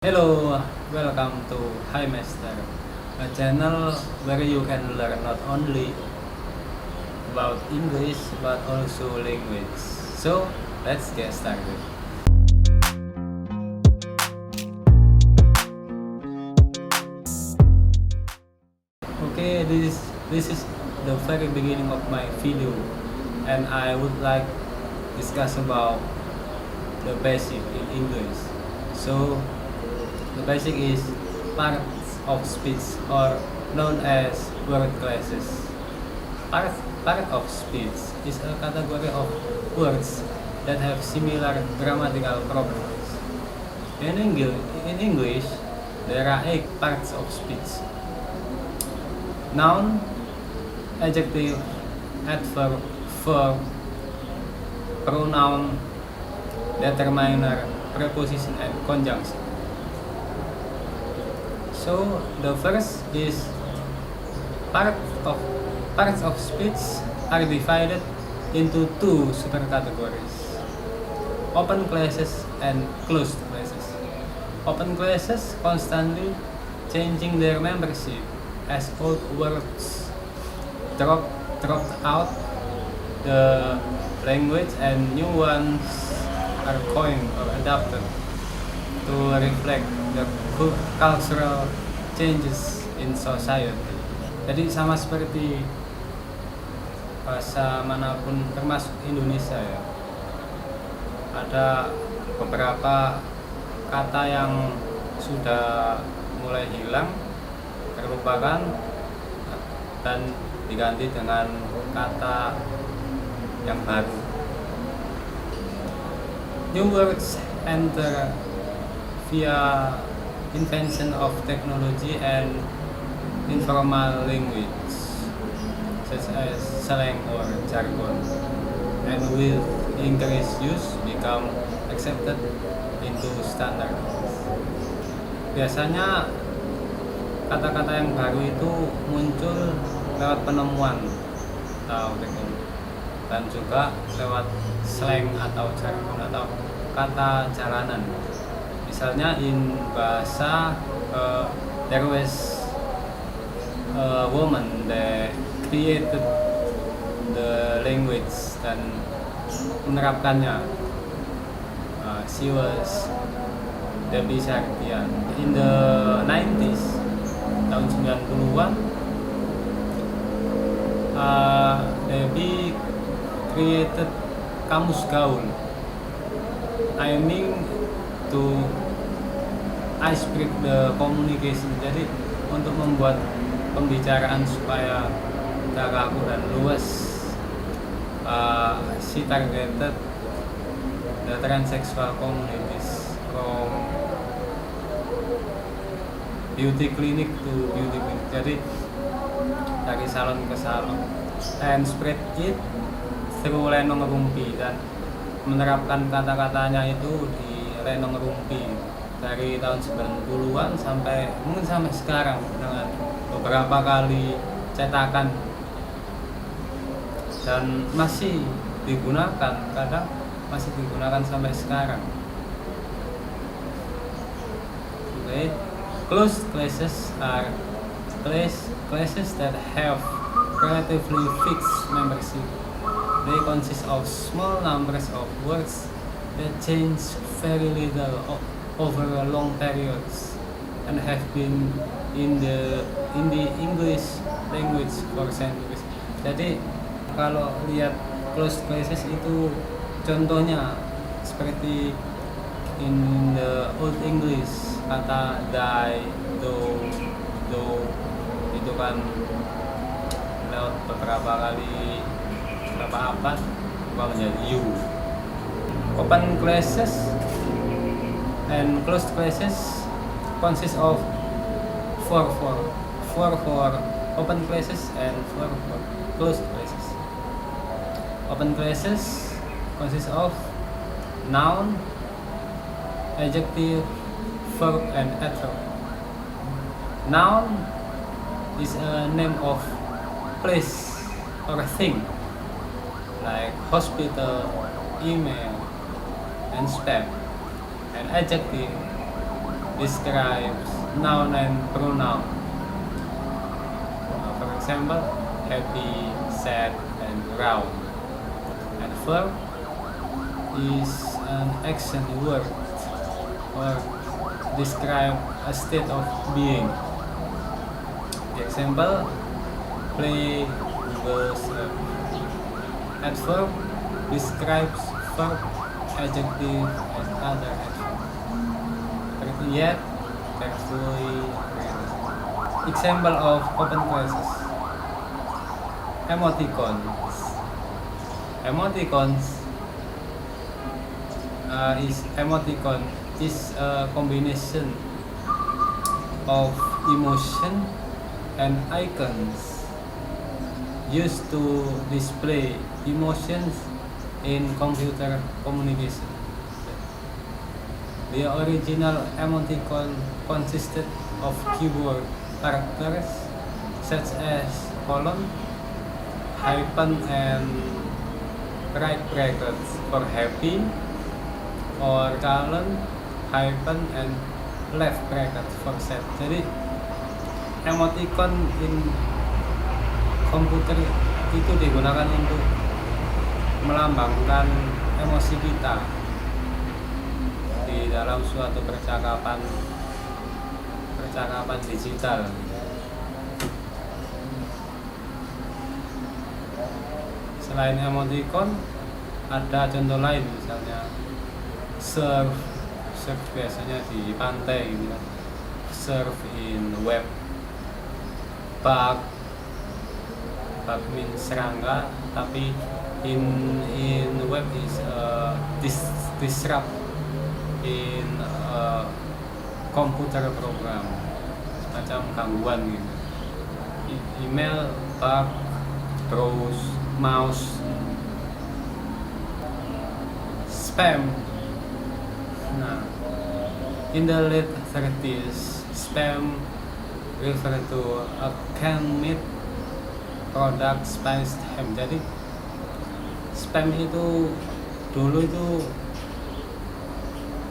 Hello, welcome to Hi Master, a channel where you can learn not only about English but also language. So, let's get started. Okay, this is the very beginning of my video, and I would like discuss about the basic in English. So, the basic is parts of speech or known as word classes. Part of speech is a category of words that have similar grammatical properties. In English, there are 8 parts of speech: noun, adjective, adverb, verb, pronoun, determiner, preposition, and conjunction. So the first is part of parts of speech are divided into 2 supercategories: open classes and closed classes. Open classes constantly changing their membership as old words dropped out the language and new ones are coined or adapted to reflect the cultural changes in society. Jadi sama seperti bahasa manapun termasuk Indonesia ya, ada beberapa kata yang sudah mulai hilang, terlupakan, dan diganti dengan kata yang baru. New words enter via invention of technology and informal language such as slang or jargon, and with increased use become accepted into standard. Biasanya kata-kata yang baru itu muncul lewat penemuan atau teknologi, dan juga lewat slang atau jargon atau kata jalanan. Misalnya in bahasa there was a woman that created the language dan menerapkannya. She was Debbie Sartian. In the 90s, tahun 90-an, Debbie created kamus gaul, aiming to ice break the communication. Jadi untuk membuat pembicaraan supaya gak kaku dan luas, she targeted the transsexual communities from beauty clinic to beauty clinic. Jadi dari salon ke salon, and spread it through Lenong Rumpi, dan menerapkan kata-katanya itu di Lenong Rumpi dari tahun 90-an sampai mungkin sampai sekarang dengan beberapa kali cetakan, dan masih digunakan, kadang masih digunakan sampai sekarang. Okay. Closed classes are classes that have relatively fixed membership. They consist of small numbers of words that change very little over long periods and have been in the English language for centuries. Jadi kalau lihat closed classes itu contohnya seperti in the Old English, kata die, do, itu kan lewat beberapa kali, beberapa abad berubah menjadi you. Open classes and closed classes consist of 4 for open classes and 4 for closed classes. Open classes consist of noun, adjective, verb, and adverb. Noun is a name of place or thing, like hospital, email, and spam. And adjective describes noun and pronoun. For example, happy, sad, and round. And verb is an action word or describe a state of being. The example, play Google's adverb describes verb, adjective, and other adverbs. Yet, carefully read. Example of open classes. Emoticons. Emoticon is a combination of emotion and icons used to display emotions in computer communication. The original emoticon consisted of keyboard characters such as colon, hyphen, and right brackets for happy, or colon, hyphen, and left bracket for sad. Jadi emoticon in komputer itu digunakan untuk melambangkan emosi kita di dalam suatu percakapan digital. Selain emoticon, ada contoh lain, misalnya surf biasanya di pantai gitu kan. Surf in web. Bug means serangga, tapi in web is disrupt in computer program, semacam gangguan gitu. Email, bug, browse, mouse. Spam. Nah, in the late 30s, spam refer to a canned meat product spiced ham. Jadi spam itu dulu itu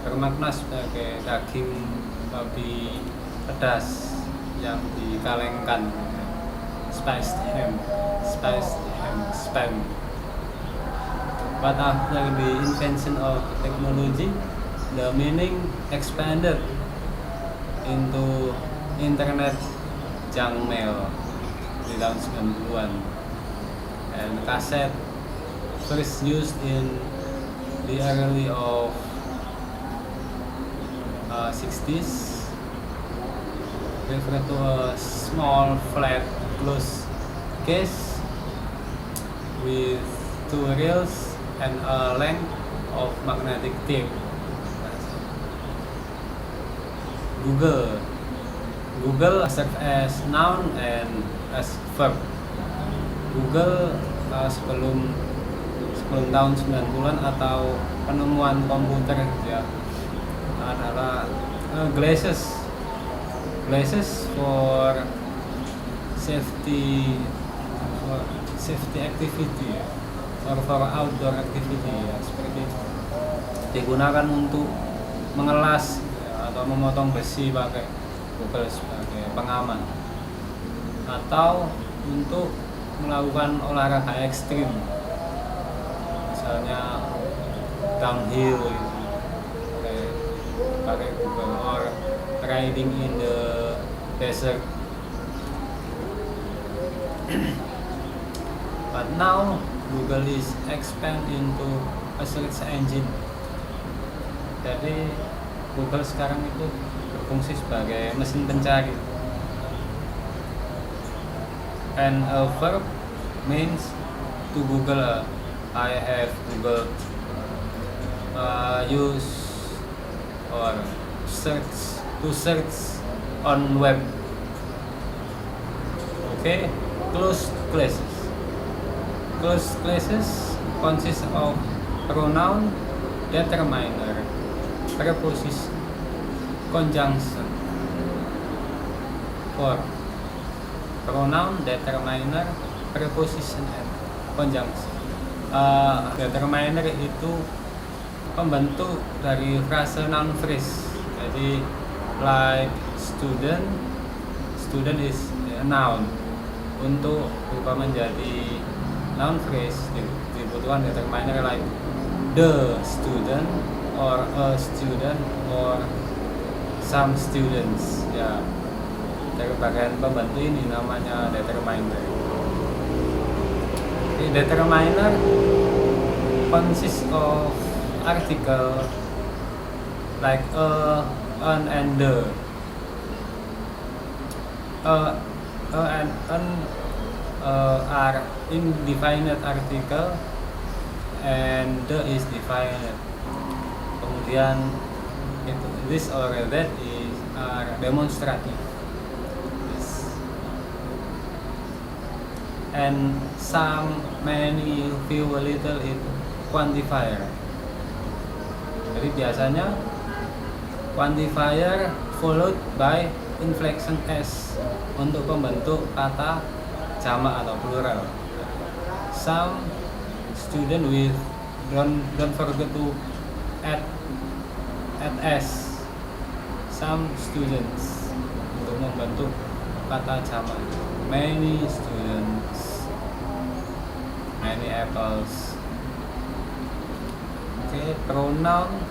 bermakna sebagai daging babi pedas yang dikalengkan. Spiced ham, spam. But after the invention of technology, the meaning expanded into internet junk mail di tahun 90-an. And cassette first used in the early of 60s refer to a small flat closed case with two reels and a length of magnetic tape. Google serves as noun and as verb. Google sebelum tahun 90-an atau penemuan komputer ya adalah glasses for safety activity or for outdoor activity ya, seperti itu. Digunakan untuk mengelas ya, atau memotong besi pakai Google sebagai pengaman, atau untuk melakukan olahraga ekstrim, misalnya downhill gitu, pakai Google, or riding in the desert. But now Google is expand into a search engine. Jadi Google sekarang itu berfungsi sebagai mesin pencari. And a verb means to Google. I have Google, use or search on web. Okay, closed classes. Closed classes consist of pronoun, determiner, preposition, conjunction. For pronoun, determiner, preposition, and conjunction. Determiner itu pembentuk dari frase noun phrase. Jadi like student. Student is a noun. Untuk berubah menjadi noun phrase dibutuhkan determiner like the student or a student or some students. Ya, dari bagian pembantu ini namanya determiner. Determiner consists of article like an and the. And an are indefinite article and the is definite. Kemudian itu this or that is are demonstrative. Yes. And some, many, few, a little it quantifier. Jadi biasanya quantifier followed by inflection s untuk membentuk kata jamak atau plural. Some student with don't forget to add s. Some students untuk membentuk kata jamak. Many students, many apples. Okay, pronoun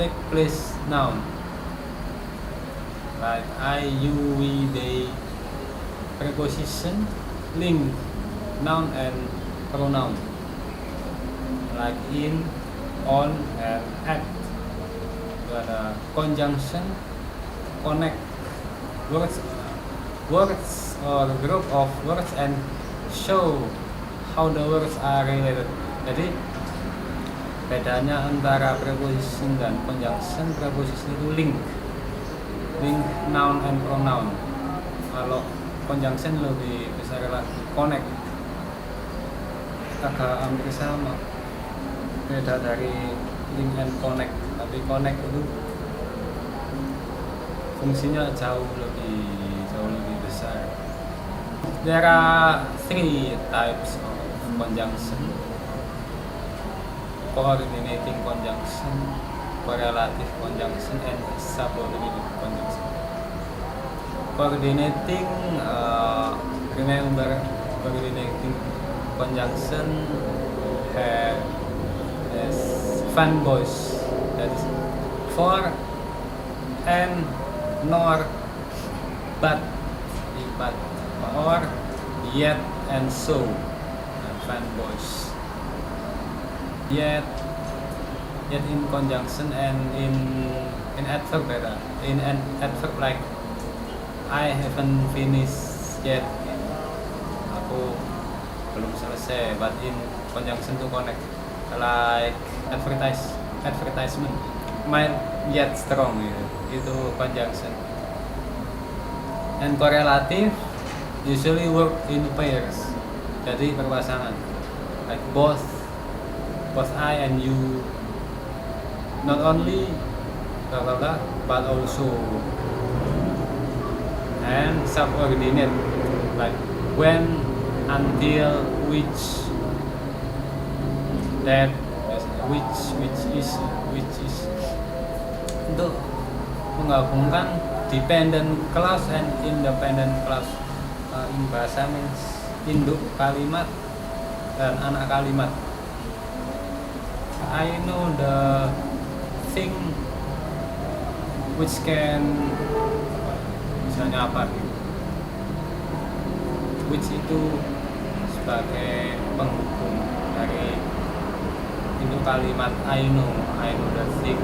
take place noun like I, you, we, they. Preposition link noun and pronoun like in, on, and at. Itu ada conjunction connect words or group of words and show how the words are related. Jadi bedanya antara preposition dan conjunction, preposition itu link noun and pronoun. Kalau conjunction lebih besar lagi connect, agak hampir sama, beda dari link and connect. Tapi connect itu fungsinya jauh lebih besar. There are 3 types of conjunction: coordinating conjunction, correlative conjunction, and subordinated conjunction. Coordinating, remember, coordinating conjunction has fan voice, that is for and nor but or yet and so. Fan voice. Yet in conjunction and in adverb better. In an adverb like I haven't finished yet. Aku belum selesai. But in conjunction to connect, like advertisement might yet strong, itu conjunction. And correlative usually work in pairs, jadi berpasangan, like both I and you, not only blah blah blah but also. And subordinate like when, until, which, that, which is. Untuk menggabungkan dependent clause and independent clause. In bahasa means induk kalimat dan anak kalimat. I know the thing which can, misalnya apa gitu, which itu sebagai penghubung dari induk kalimat I know the thing.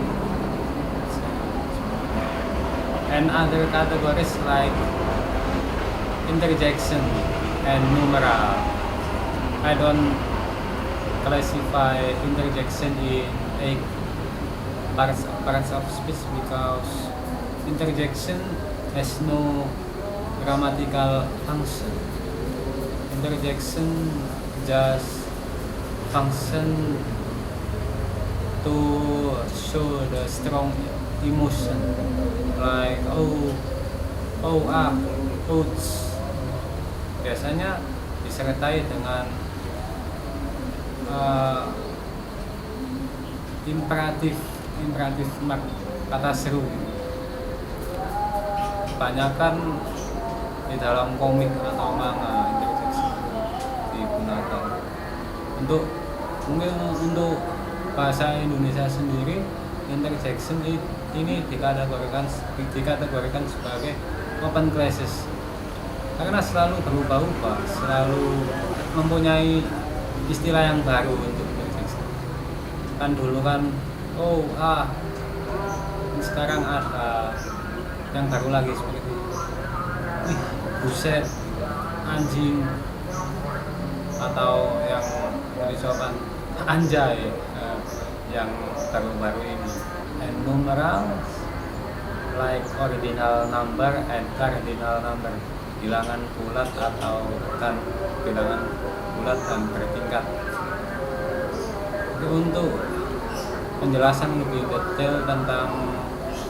And other categories like interjection and numeral. I don't classify interjection in 8 parts of speech because interjection has no grammatical function. Interjection just function to show the strong emotion, like ouch. Biasanya disertai dengan imperatif mark, kata seru. kebanyakan di dalam komik atau manga interjection digunakan. Mungkin untuk bahasa Indonesia sendiri, interjection ini dikategorikan sebagai open classes karena selalu berubah-ubah, selalu mempunyai istilah yang baru untuk interjection. Kan dulu kan sekarang ada yang baru lagi seperti itu, buset, anjing, atau yang disuapkan anjay, yang baru-baru ini. And numerals like ordinal number and cardinal number, bilangan bulat atau bilangan bulat dan bertingkat. Untuk penjelasan lebih detail tentang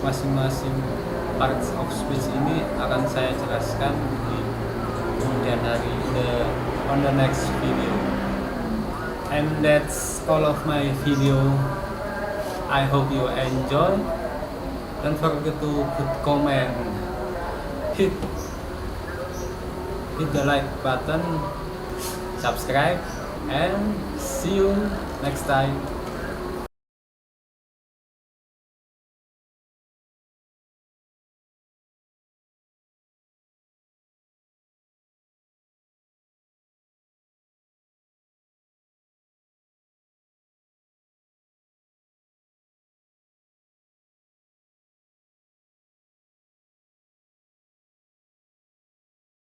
masing-masing parts of speech ini akan saya jelaskan di kemudian hari on the next video. And that's all of my video. I hope you enjoy. Don't forget to put comment, hit the like button, subscribe, and see you next time.